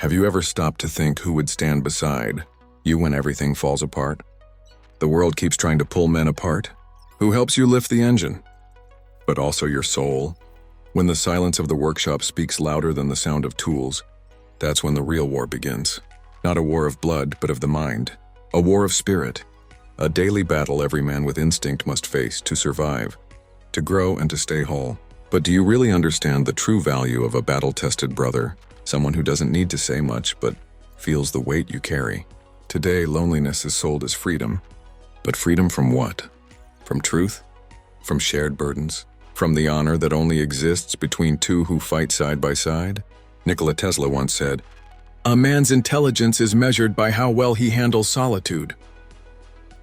Have you ever stopped to think who would stand beside you when everything falls apart? The world keeps trying to pull men apart. Who helps you lift the engine? But also your soul. When the silence of the workshop speaks louder than the sound of tools, that's when the real war begins. Not a war of blood, but of the mind. A war of spirit. A daily battle every man with instinct must face to survive, to grow and to stay whole. But do you really understand the true value of a battle-tested brother? Someone who doesn't need to say much, but feels the weight you carry. Today, loneliness is sold as freedom. But freedom from what? From truth? From shared burdens? From the honor that only exists between two who fight side by side? Nikola Tesla once said, "A man's intelligence is measured by how well he handles solitude."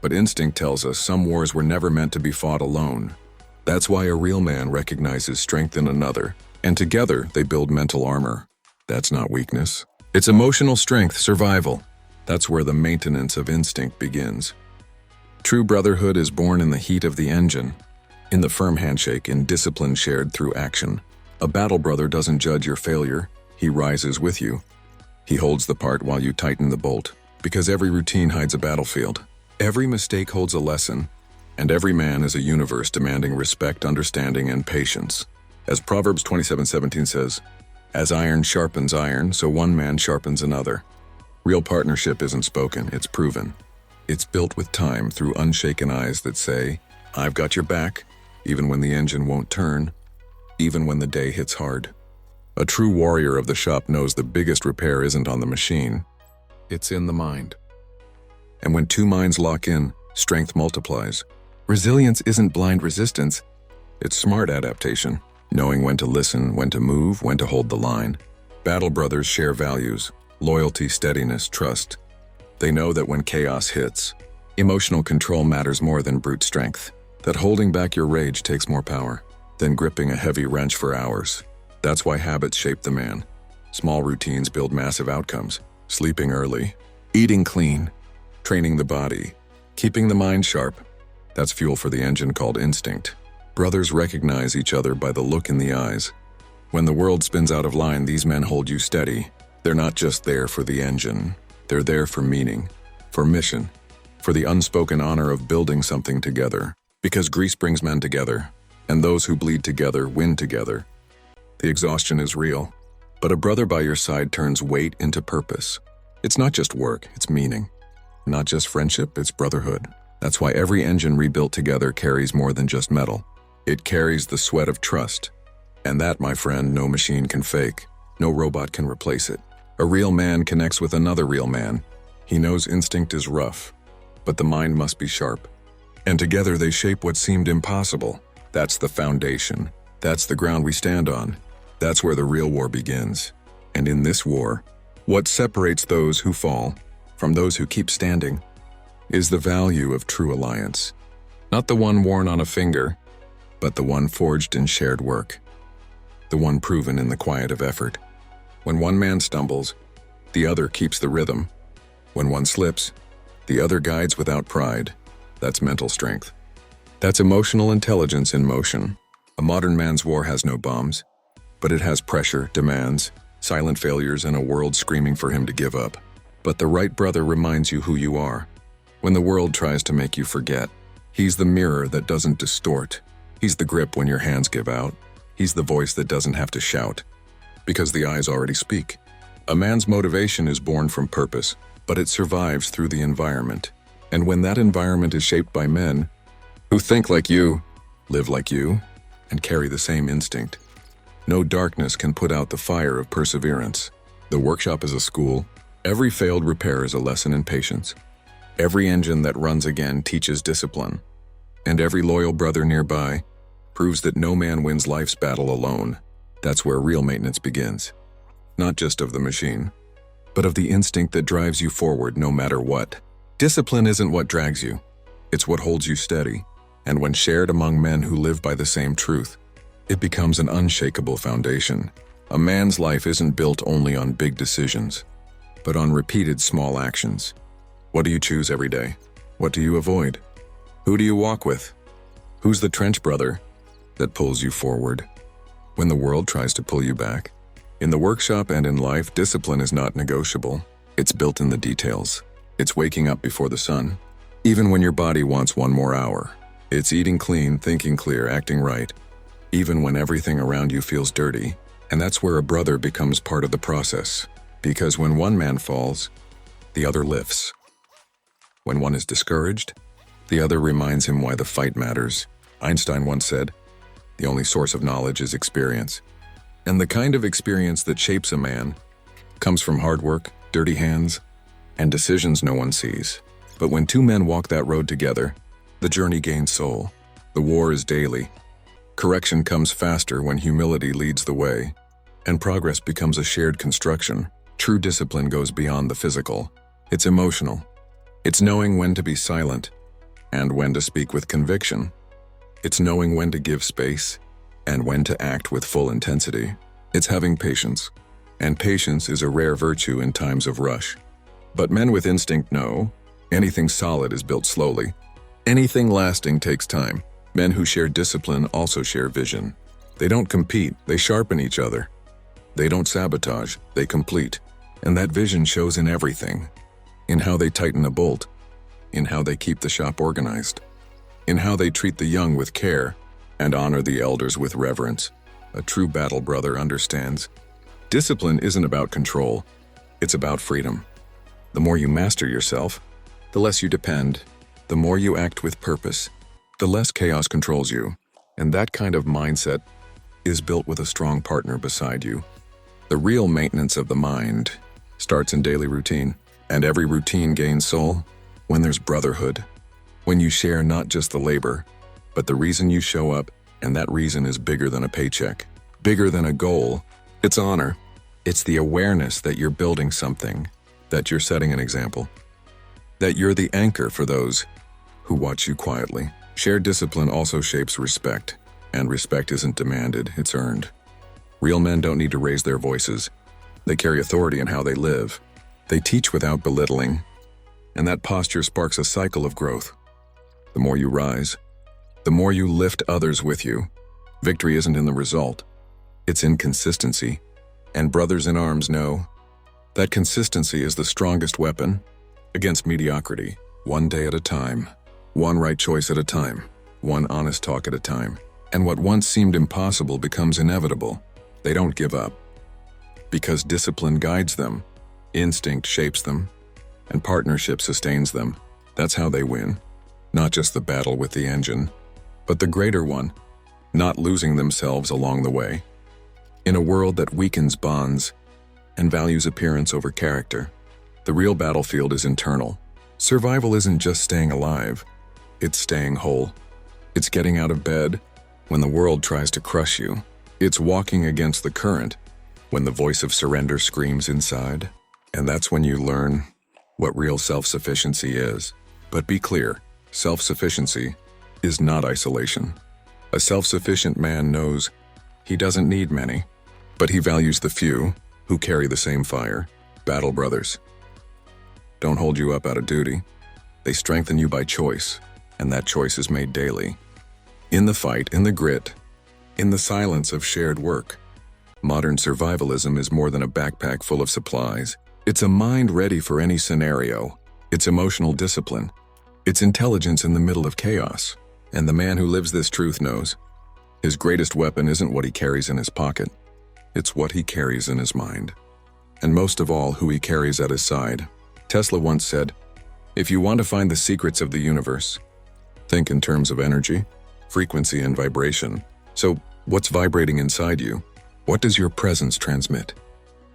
But instinct tells us some wars were never meant to be fought alone. That's why a real man recognizes strength in another, and together they build mental armor. That's not weakness. It's emotional strength, survival. That's where the maintenance of instinct begins. True brotherhood is born in the heat of the engine, in the firm handshake, in discipline shared through action. A battle brother doesn't judge your failure, he rises with you. He holds the part while you tighten the bolt, because every routine hides a battlefield. Every mistake holds a lesson, and every man is a universe demanding respect, understanding, and patience. As Proverbs 27:17 says, "As iron sharpens iron, so one man sharpens another." Real partnership isn't spoken, it's proven. It's built with time through unshaken eyes that say, "I've got your back," even when the engine won't turn, even when the day hits hard. A true warrior of the shop knows the biggest repair isn't on the machine, it's in the mind. And when two minds lock in, strength multiplies. Resilience isn't blind resistance, it's smart adaptation, knowing when to listen, when to move, when to hold the line. Battle brothers share values, loyalty, steadiness, trust. They know that when chaos hits, emotional control matters more than brute strength, that holding back your rage takes more power than gripping a heavy wrench for hours. That's why habits shape the man. Small routines build massive outcomes. Sleeping early, eating clean, training the body, keeping the mind sharp. That's fuel for the engine called instinct. Brothers recognize each other by the look in the eyes. When the world spins out of line, these men hold you steady. They're not just there for the engine. They're there for meaning, for mission, for the unspoken honor of building something together. Because grease brings men together, and those who bleed together win together. The exhaustion is real, but a brother by your side turns weight into purpose. It's not just work, it's meaning. Not just friendship, it's brotherhood. That's why every engine rebuilt together carries more than just metal. It carries the sweat of trust. And that, my friend, no machine can fake. No robot can replace it. A real man connects with another real man. He knows instinct is rough, but the mind must be sharp. And together they shape what seemed impossible. That's the foundation. That's the ground we stand on. That's where the real war begins. And in this war, what separates those who fall from those who keep standing is the value of true alliance. Not the one worn on a finger, but the one forged in shared work. The one proven in the quiet of effort. When one man stumbles, the other keeps the rhythm. When one slips, the other guides without pride. That's mental strength. That's emotional intelligence in motion. A modern man's war has no bombs, but it has pressure, demands, silent failures, and a world screaming for him to give up. But the right brother reminds you who you are. When the world tries to make you forget, he's the mirror that doesn't distort. He's the grip when your hands give out. He's the voice that doesn't have to shout, because the eyes already speak. A man's motivation is born from purpose, but it survives through the environment. And when that environment is shaped by men who think like you, live like you, and carry the same instinct, no darkness can put out the fire of perseverance. The workshop is a school. Every failed repair is a lesson in patience. Every engine that runs again teaches discipline. And every loyal brother nearby proves that no man wins life's battle alone. That's where real maintenance begins. Not just of the machine, but of the instinct that drives you forward no matter what. Discipline isn't what drags you, it's what holds you steady. And when shared among men who live by the same truth, it becomes an unshakable foundation. A man's life isn't built only on big decisions, but on repeated small actions. What do you choose every day? What do you avoid? Who do you walk with? Who's the trench brother that pulls you forward when the world tries to pull you back? In the workshop and in life, discipline is not negotiable. It's built in the details. It's waking up before the sun, even when your body wants one more hour. It's eating clean, thinking clear, acting right, even when everything around you feels dirty. And that's where a brother becomes part of the process. Because when one man falls, the other lifts. When one is discouraged, the other reminds him why the fight matters. Einstein once said, "The only source of knowledge is experience." And the kind of experience that shapes a man comes from hard work, dirty hands, and decisions no one sees. But when two men walk that road together, the journey gains soul. The war is daily. Correction comes faster when humility leads the way, and progress becomes a shared construction. True discipline goes beyond the physical. It's emotional. It's knowing when to be silent and when to speak with conviction. It's knowing when to give space and when to act with full intensity. It's having patience, and patience is a rare virtue in times of rush. But men with instinct know anything solid is built slowly. Anything lasting takes time. Men who share discipline also share vision. They don't compete, they sharpen each other. They don't sabotage, they complete. And that vision shows in everything. In how they tighten a bolt, in how they keep the shop organized, in how they treat the young with care and honor the elders with reverence. A true battle brother understands. Discipline isn't about control, it's about freedom. The more you master yourself, the less you depend. The more you act with purpose, the less chaos controls you. And that kind of mindset is built with a strong partner beside you. The real maintenance of the mind starts in daily routine, and every routine gains soul when there's brotherhood. When you share not just the labor, but the reason you show up, and that reason is bigger than a paycheck, bigger than a goal. It's honor. It's the awareness that you're building something, that you're setting an example, that you're the anchor for those who watch you quietly. Shared discipline also shapes respect, and respect isn't demanded, it's earned. Real men don't need to raise their voices. They carry authority in how they live. They teach without belittling, and that posture sparks a cycle of growth. The more you rise, the more you lift others with you. Victory isn't in the result, it's in consistency. And brothers in arms know that consistency is the strongest weapon against mediocrity. One day at a time, one right choice at a time, one honest talk at a time. And what once seemed impossible becomes inevitable. They don't give up, because discipline guides them, instinct shapes them, and partnership sustains them. That's how they win. Not just the battle with the engine, but the greater one, not losing themselves along the way. In a world that weakens bonds and values appearance over character, the real battlefield is internal. Survival isn't just staying alive, it's staying whole. It's getting out of bed when the world tries to crush you. It's walking against the current when the voice of surrender screams inside. And that's when you learn what real self-sufficiency is. But be clear, self-sufficiency is not isolation. A self-sufficient man knows he doesn't need many, but he values the few who carry the same fire. Battle brothers don't hold you up out of duty. They strengthen you by choice, and that choice is made daily. In the fight, in the grit, in the silence of shared work. Modern survivalism is more than a backpack full of supplies. It's a mind ready for any scenario. It's emotional discipline. It's intelligence in the middle of chaos. And the man who lives this truth knows his greatest weapon isn't what he carries in his pocket. It's what he carries in his mind. And most of all, who he carries at his side. Tesla once said, "If you want to find the secrets of the universe, think in terms of energy, frequency, and vibration." So, what's vibrating inside you? What does your presence transmit?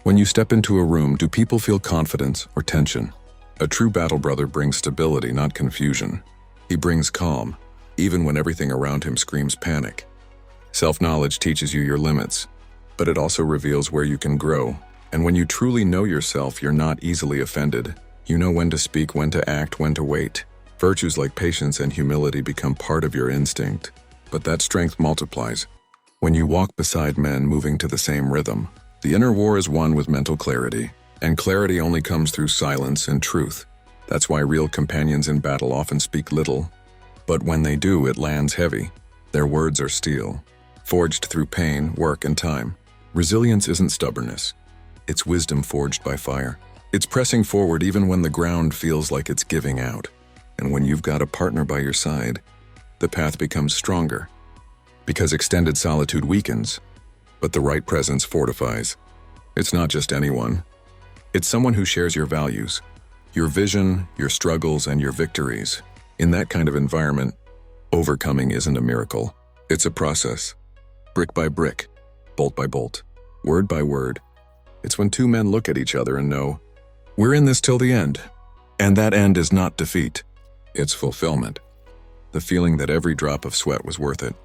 When you step into a room, do people feel confidence or tension? A true battle brother brings stability, not confusion. He brings calm, even when everything around him screams panic. Self-knowledge teaches you your limits, but it also reveals where you can grow. And when you truly know yourself, you're not easily offended. You know when to speak, when to act, when to wait. Virtues like patience and humility become part of your instinct, but that strength multiplies when you walk beside men moving to the same rhythm. The inner war is won with mental clarity, and clarity only comes through silence and truth. That's why real companions in battle often speak little, but when they do, it lands heavy. Their words are steel, forged through pain, work, and time. Resilience isn't stubbornness. It's wisdom forged by fire. It's pressing forward even when the ground feels like it's giving out. And when you've got a partner by your side, the path becomes stronger. Because extended solitude weakens, but the right presence fortifies. It's not just anyone. It's someone who shares your values, your vision, your struggles, and your victories. In that kind of environment, overcoming isn't a miracle. It's a process. Brick by brick, bolt by bolt, word by word. It's when two men look at each other and know, we're in this till the end. And that end is not defeat. It's fulfillment. The feeling that every drop of sweat was worth it.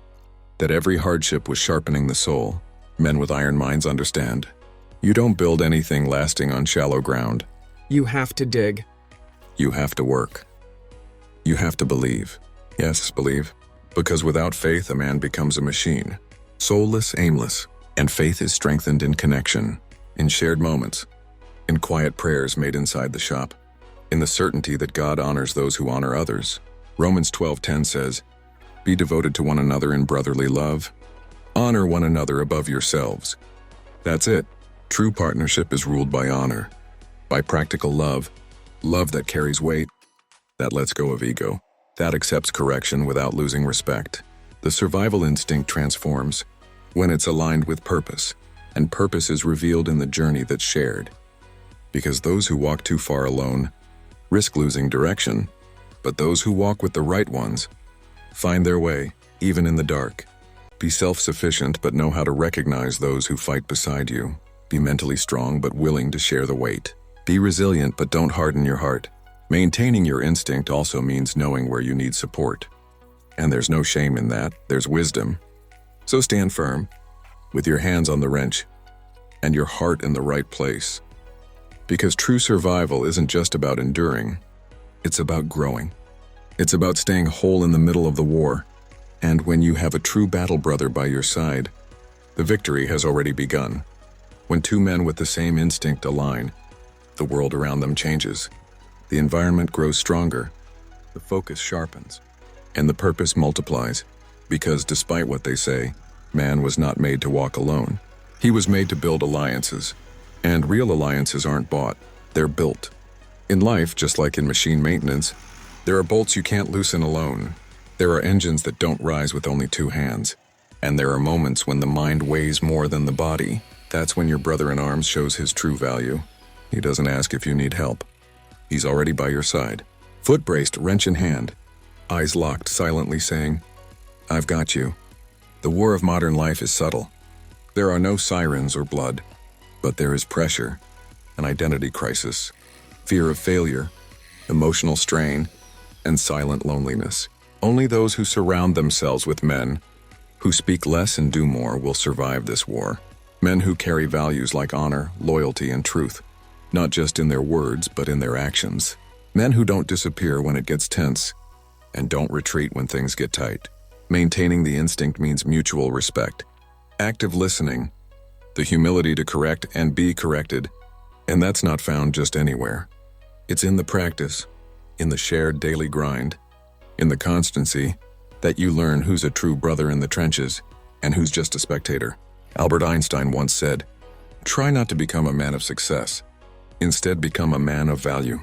That every hardship was sharpening the soul. Men with iron minds understand. You don't build anything lasting on shallow ground. You have to dig. You have to work. You have to believe. Yes, believe. Because without faith, a man becomes a machine. Soulless, aimless. And faith is strengthened in connection, in shared moments, in quiet prayers made inside the shop, in the certainty that God honors those who honor others. Romans 12:10 says, "Be devoted to one another in brotherly love. Honor one another above yourselves." That's it. True partnership is ruled by honor, by practical love, love that carries weight, that lets go of ego, that accepts correction without losing respect. The survival instinct transforms when it's aligned with purpose, and purpose is revealed in the journey that's shared. Because those who walk too far alone risk losing direction, but those who walk with the right ones find their way, even in the dark. Be self-sufficient, but know how to recognize those who fight beside you. Be mentally strong, but willing to share the weight. Be resilient, but don't harden your heart. Maintaining your instinct also means knowing where you need support. And there's no shame in that, there's wisdom. So stand firm, with your hands on the wrench, and your heart in the right place. Because true survival isn't just about enduring, it's about growing. It's about staying whole in the middle of the war. And when you have a true battle brother by your side, the victory has already begun. When two men with the same instinct align, the world around them changes. The environment grows stronger, the focus sharpens, and the purpose multiplies. Because despite what they say, man was not made to walk alone. He was made to build alliances. And real alliances aren't bought, they're built. In life, just like in machine maintenance, there are bolts you can't loosen alone. There are engines that don't rise with only two hands. And there are moments when the mind weighs more than the body. That's when your brother in arms shows his true value. He doesn't ask if you need help. He's already by your side. Foot braced, wrench in hand. Eyes locked, silently saying, I've got you. The war of modern life is subtle. There are no sirens or blood, but there is pressure, an identity crisis, fear of failure, emotional strain, and silent loneliness. Only those who surround themselves with men who speak less and do more will survive this war. Men who carry values like honor, loyalty, and truth, not just in their words, but in their actions. Men who don't disappear when it gets tense, and don't retreat when things get tight. Maintaining the instinct means mutual respect, active listening, the humility to correct and be corrected, and that's not found just anywhere. It's in the practice, in the shared daily grind, in the constancy that you learn who's a true brother in the trenches and who's just a spectator. Albert Einstein once said, "Try not to become a man of success. Instead, become a man of value."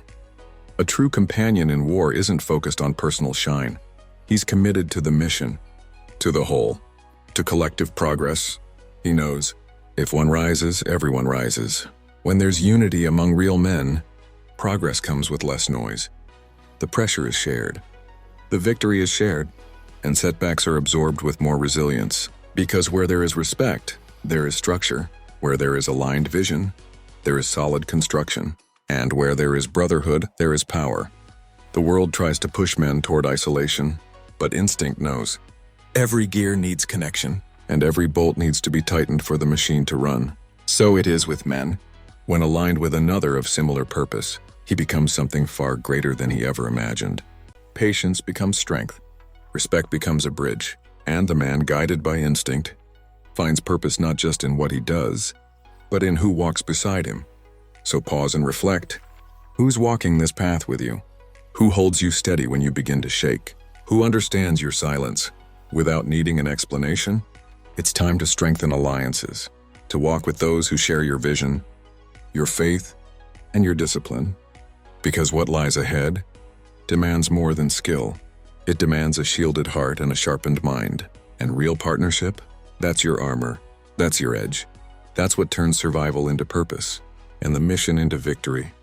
A true companion in war isn't focused on personal shine. He's committed to the mission, to the whole, to collective progress. He knows, if one rises, everyone rises. When there's unity among real men, progress comes with less noise. The pressure is shared. The victory is shared, and setbacks are absorbed with more resilience. Because where there is respect, there is structure. Where there is aligned vision, there is solid construction. And where there is brotherhood, there is power. The world tries to push men toward isolation, but instinct knows. Every gear needs connection, and every bolt needs to be tightened for the machine to run. So it is with men. When aligned with another of similar purpose, he becomes something far greater than he ever imagined. Patience becomes strength. Respect becomes a bridge. And the man, guided by instinct, finds purpose not just in what he does, but in who walks beside him. So pause and reflect. Who's walking this path with you? Who holds you steady when you begin to shake? Who understands your silence without needing an explanation? It's time to strengthen alliances, to walk with those who share your vision, your faith, and your discipline. Because what lies ahead demands more than skill. It demands a shielded heart and a sharpened mind. And real partnership? That's your armor. That's your edge. That's what turns survival into purpose and the mission into victory.